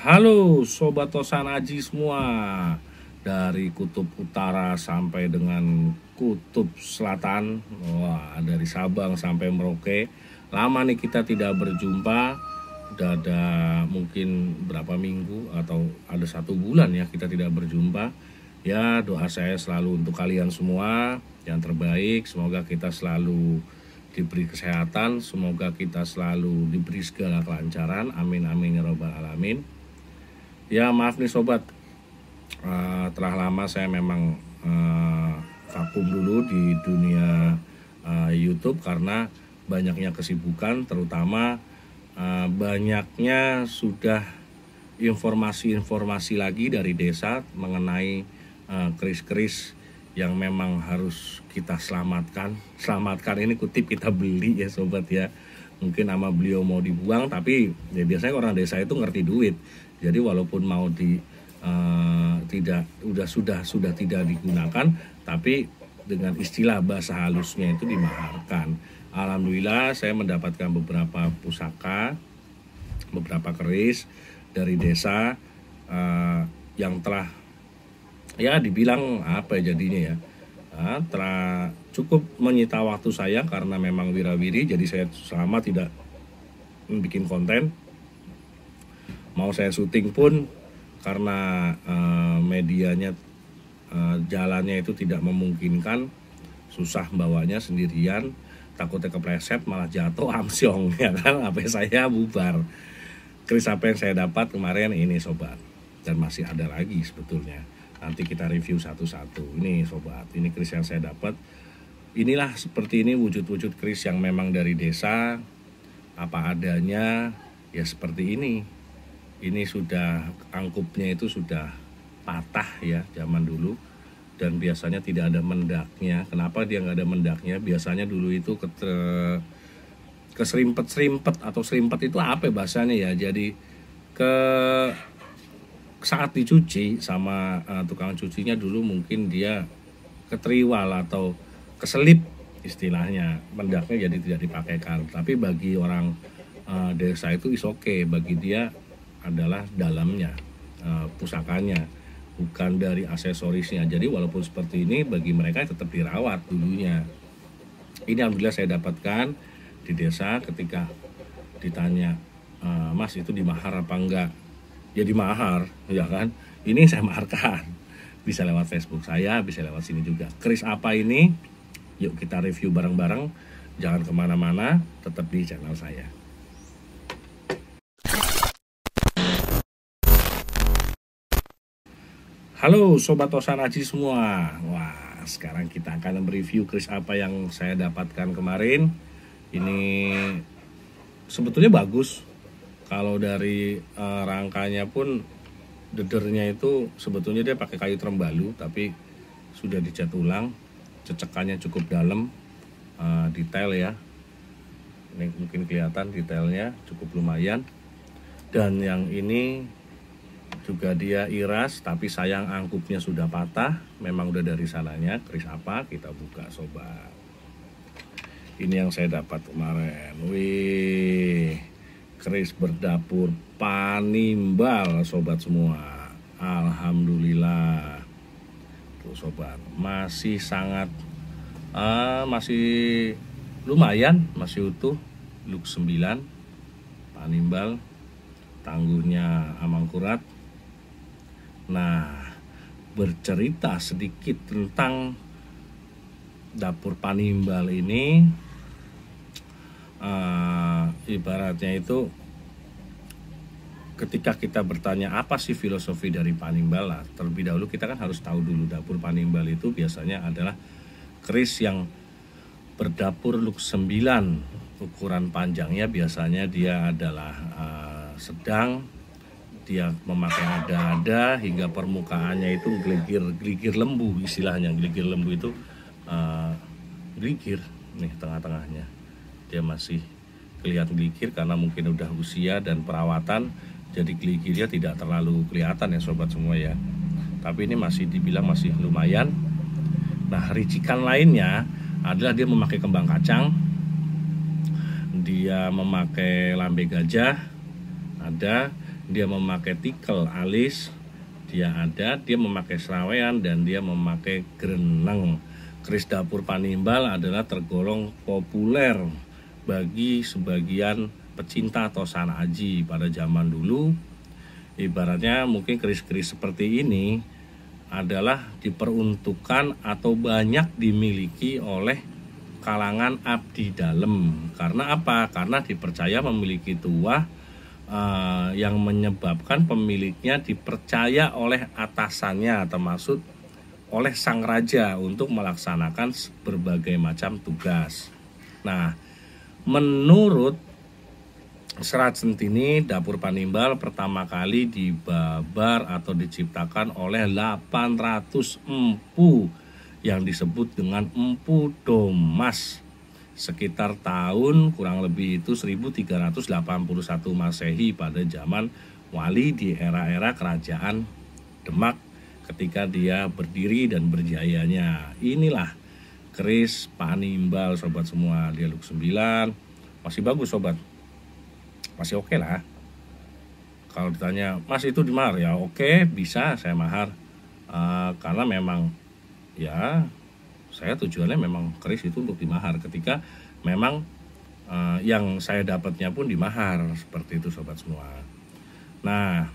Halo Sobat Tosan Aji semua, dari kutub utara sampai dengan kutub selatan. Wah, dari Sabang sampai Merauke. Lama nih kita tidak berjumpa. Udah ada mungkin berapa minggu atau ada 1 bulan ya kita tidak berjumpa. Ya, doa saya selalu untuk kalian semua yang terbaik. Semoga kita selalu diberi kesehatan, semoga kita selalu diberi segala kelancaran. Amin amin ya robbal alamin. Ya maaf nih sobat, telah lama saya memang vakum dulu di dunia YouTube karena banyaknya kesibukan, terutama banyaknya sudah informasi-informasi lagi dari desa mengenai keris-keris yang memang harus kita selamatkan. Selamatkan ini kutip, kita beli ya sobat ya. Mungkin sama beliau mau dibuang, tapi ya biasanya orang desa itu ngerti duit. Jadi walaupun mau sudah tidak digunakan, tapi dengan istilah bahasa halusnya itu dimaharkan. Alhamdulillah saya mendapatkan beberapa pusaka, beberapa keris dari desa yang telah ya dibilang apa ya jadinya ya, telah cukup menyita waktu saya karena memang wirawiri. Jadi saya selama tidak bikin konten, mau saya syuting pun karena medianya jalannya itu tidak memungkinkan, susah bawanya sendirian, takutnya kepleset malah jatuh amsyong ya kan, HP saya bubar. Keris apa yang saya dapat kemarin ini sobat, dan masih ada lagi sebetulnya. Nanti kita review satu-satu. Ini sobat, ini keris yang saya dapat. Inilah seperti ini wujud-wujud keris yang memang dari desa, apa adanya ya seperti ini. Ini sudah angkupnya itu sudah patah ya zaman dulu, dan biasanya tidak ada mendaknya. Kenapa dia nggak ada mendaknya? Biasanya dulu itu keserimpet atau serimpet itu apa bahasanya ya? Jadi saat dicuci sama tukang cucinya dulu mungkin dia ketriwal atau keselip istilahnya, mendaknya jadi tidak dipakaikan. Tapi bagi orang desa itu is okay, bagi dia adalah dalamnya, pusakanya, bukan dari aksesorisnya. Jadi walaupun seperti ini bagi mereka tetap dirawat dulunya. Ini alhamdulillah saya dapatkan di desa. Ketika ditanya, Mas itu dimahar apa enggak? Ya dimahar, ya kan? Ini saya maharkan. Bisa lewat Facebook saya, bisa lewat sini juga. Keris apa ini? Yuk kita review bareng-bareng. Jangan kemana-mana, tetap di channel saya. Halo Sobat Tosan Aji semua. Wah, sekarang kita akan mereview keris apa yang saya dapatkan kemarin. Ini sebetulnya bagus. Kalau dari rangkanya pun, dedernya itu sebetulnya dia pakai kayu trembalu, tapi sudah dicat ulang. Cecekannya cukup dalam, detail ya. Ini mungkin kelihatan detailnya cukup lumayan. Dan yang ini juga dia iras, tapi sayang angkupnya sudah patah. Memang udah dari sananya. Keris apa? Kita buka sobat. Ini yang saya dapat kemarin. Wih, keris berdapur Panimbal sobat semua. Alhamdulillah. Tuh sobat, masih sangat masih lumayan, masih utuh. Luk 9 Panimbal, tangguhnya Amangkurat. Nah, bercerita sedikit tentang dapur Panimbal ini, ibaratnya itu ketika kita bertanya apa sih filosofi dari Panimbal, terlebih dahulu kita kan harus tahu dulu dapur Panimbal itu biasanya adalah keris yang berdapur luk 9. Ukuran panjangnya biasanya dia adalah sedang, dia memakai ada-ada hingga permukaannya itu geligir lembu istilahnya. Geligir lembu itu geligir nih, tengah-tengahnya dia masih kelihatan geligir karena mungkin udah usia dan perawatan, jadi geligirnya tidak terlalu kelihatan ya sobat semua ya. Tapi ini masih dibilang masih lumayan. Nah, ricikan lainnya adalah dia memakai kembang kacang, dia memakai lambe gajah, ada dia memakai tikel alis, dia memakai serawean, dan dia memakai greneng. Keris dapur Panimbal adalah tergolong populer bagi sebagian pecinta tosan aji pada zaman dulu. Ibaratnya mungkin keris-keris seperti ini adalah diperuntukkan atau banyak dimiliki oleh kalangan abdi dalem. Karena apa? Karena dipercaya memiliki tuah yang menyebabkan pemiliknya dipercaya oleh atasannya, termasuk oleh sang raja untuk melaksanakan berbagai macam tugas. Nah, menurut Serat Sentini, dapur Panimbal pertama kali dibabar atau diciptakan oleh 800 empu yang disebut dengan Empu Domas sekitar tahun kurang lebih itu 1381 Masehi pada zaman wali di era-era kerajaan Demak ketika dia berdiri dan berjayanya. Inilah keris Panimbal sobat semua. Dia look 9, masih bagus sobat, masih oke lah. Kalau ditanya mas itu di mahar, ya oke, bisa saya mahar, karena memang ya saya tujuannya memang keris itu untuk dimahar ketika memang yang saya dapatnya pun dimahar, seperti itu sobat semua. Nah,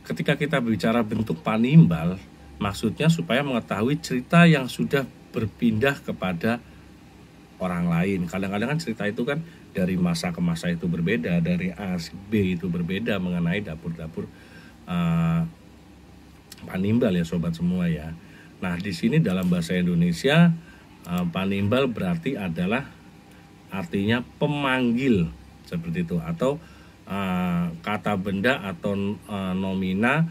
ketika kita bicara bentuk Panimbal, maksudnya supaya mengetahui cerita yang sudah berpindah kepada orang lain. Kadang-kadang kan cerita itu kan dari masa ke masa itu berbeda, dari A ke B itu berbeda mengenai dapur-dapur Panimbal ya sobat semua ya. Nah, di sini dalam bahasa Indonesia Panimbal berarti adalah artinya pemanggil seperti itu, atau kata benda atau nomina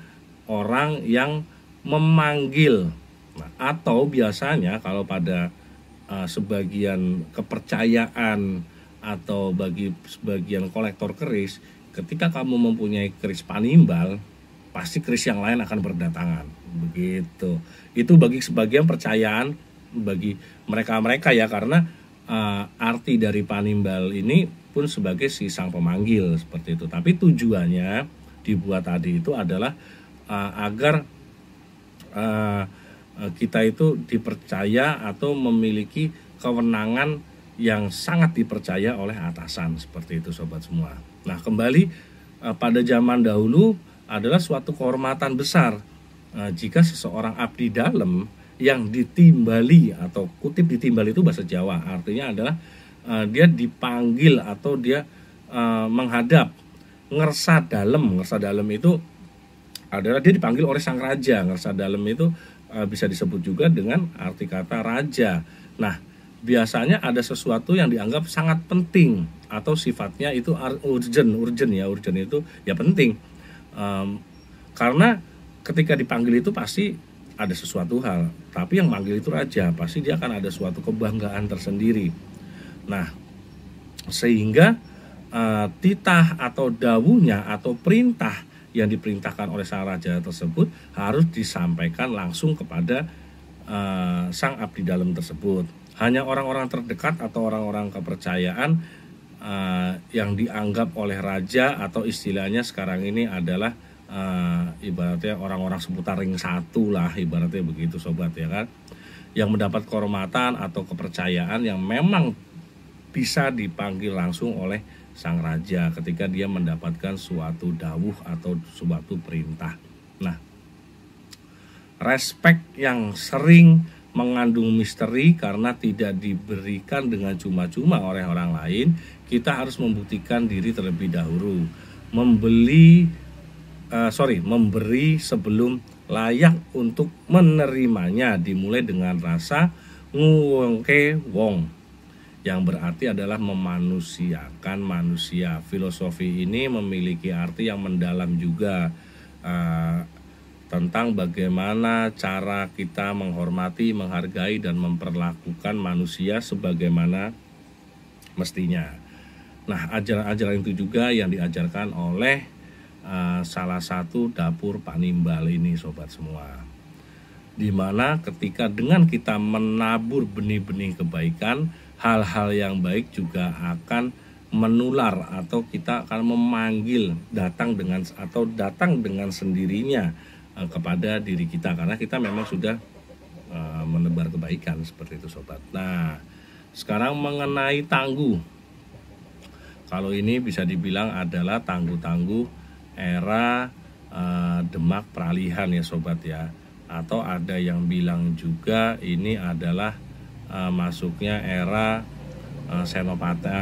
orang yang memanggil. Nah, atau biasanya kalau pada sebagian kepercayaan atau bagi sebagian kolektor keris, ketika kamu mempunyai keris Panimbal, pasti keris yang lain akan berdatangan. Begitu. Itu bagi sebagian percayaan bagi mereka-mereka ya, karena arti dari Panimbal ini pun sebagai si sang pemanggil seperti itu. Tapi tujuannya dibuat tadi itu adalah agar kita itu dipercaya atau memiliki kewenangan yang sangat dipercaya oleh atasan, seperti itu sobat semua. Nah, kembali pada zaman dahulu adalah suatu kehormatan besar jika seseorang abdi dalem yang ditimbali, atau kutip ditimbali itu bahasa Jawa, artinya adalah dia dipanggil atau dia menghadap ngersa dalem. Ngersa dalem itu adalah dia dipanggil oleh sang raja. Ngersa dalem itu bisa disebut juga dengan arti kata raja. Nah, biasanya ada sesuatu yang dianggap sangat penting atau sifatnya itu urgent itu ya penting, karena ketika dipanggil itu pasti ada sesuatu hal, tapi yang manggil itu raja, pasti dia akan ada suatu kebanggaan tersendiri. Nah, sehingga titah atau dawuhnya atau perintah yang diperintahkan oleh sang raja tersebut harus disampaikan langsung kepada sang abdi dalem tersebut. Hanya orang-orang terdekat atau orang-orang kepercayaan yang dianggap oleh raja, atau istilahnya sekarang ini adalah ibaratnya orang-orang seputar ring 1 lah, ibaratnya begitu sobat ya kan, yang mendapat kehormatan atau kepercayaan yang memang bisa dipanggil langsung oleh sang raja ketika dia mendapatkan suatu dawuh atau suatu perintah. Nah, respek yang sering mengandung misteri karena tidak diberikan dengan cuma-cuma oleh orang lain, kita harus membuktikan diri terlebih dahulu. Memberi sebelum layak untuk menerimanya, dimulai dengan rasa nguwengke wong, yang berarti adalah memanusiakan manusia. Filosofi ini memiliki arti yang mendalam juga tentang bagaimana cara kita menghormati, menghargai, dan memperlakukan manusia sebagaimana mestinya. Nah, ajaran-ajaran itu juga yang diajarkan oleh salah satu dapur Panimbal ini sobat semua. Dimana ketika dengan kita menabur benih-benih kebaikan, hal-hal yang baik juga akan menular atau kita akan memanggil datang dengan sendirinya kepada diri kita, karena kita memang sudah menebar kebaikan seperti itu sobat. Nah, sekarang mengenai tangguh. Kalau ini bisa dibilang adalah tangguh-tangguh era Demak peralihan ya sobat ya. Atau ada yang bilang juga ini adalah masuknya era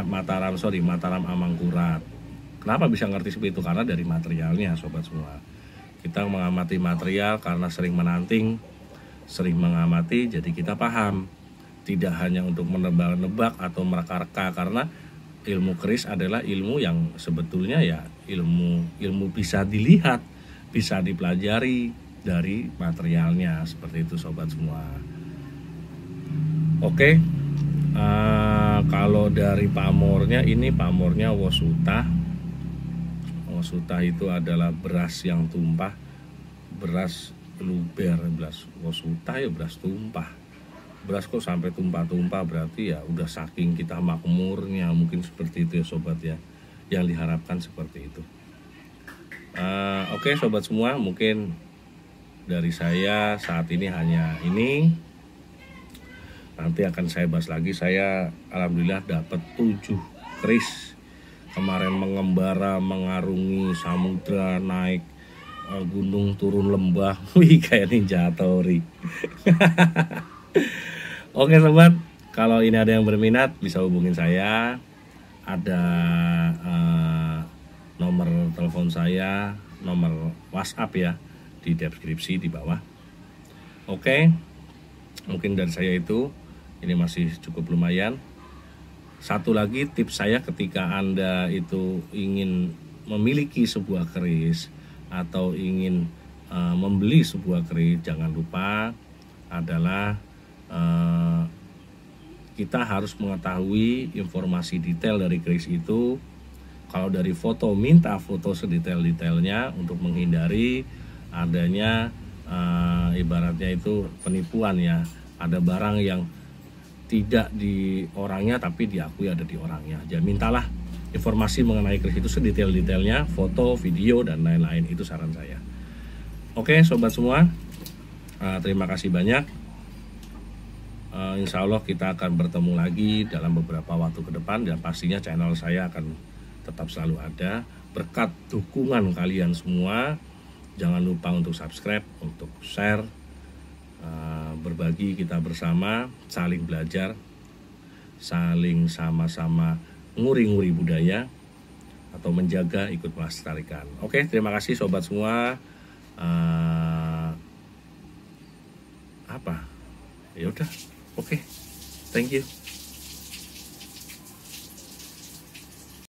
Mataram Amangkurat. Kenapa bisa ngerti seperti itu? Karena dari materialnya sobat semua. Kita mengamati material karena sering menanting, sering mengamati, jadi kita paham. Tidak hanya untuk menebak-nebak atau mereka-reka, karena ilmu keris adalah ilmu yang sebetulnya ya ilmu bisa dilihat, bisa dipelajari dari materialnya, seperti itu sobat semua. Oke. Kalau dari pamornya, ini pamornya Wosuta. Wosuta itu adalah beras yang tumpah, beras luber, beras Wosuta ya beras tumpah. Beras kok sampai tumpah-tumpah, berarti ya udah saking kita makmurnya, mungkin seperti itu ya sobat ya, yang diharapkan seperti itu. Oke sobat semua, mungkin dari saya saat ini hanya ini. Nanti akan saya bahas lagi. Saya alhamdulillah dapat 7 keris. Kemarin mengembara, mengarungi samudra, naik gunung, turun lembah. Wih, kayak Ninja Hattori. Oke sobat, kalau ini ada yang berminat bisa hubungin saya. Ada nomor telepon saya, nomor WhatsApp ya, di deskripsi di bawah. Oke, mungkin dari saya itu. Ini masih cukup lumayan. Satu lagi tips saya, ketika Anda itu ingin memiliki sebuah keris atau ingin membeli sebuah keris, jangan lupa adalah kita harus mengetahui informasi detail dari keris itu. Kalau dari foto, minta foto sedetail-detailnya untuk menghindari adanya ibaratnya itu penipuan ya. Ada barang yang tidak di orangnya tapi diakui ada di orangnya. Jadi mintalah informasi mengenai keris itu sedetail-detailnya, foto, video, dan lain-lain. Itu saran saya. Oke sobat semua, terima kasih banyak. Insya Allah kita akan bertemu lagi dalam beberapa waktu ke depan, dan pastinya channel saya akan tetap selalu ada. Berkat dukungan kalian semua, jangan lupa untuk subscribe, untuk share, berbagi kita bersama, saling belajar, saling sama-sama nguri-nguri budaya atau menjaga, ikut melestarikan. Oke, terima kasih sobat semua. Ya udah, oke, thank you.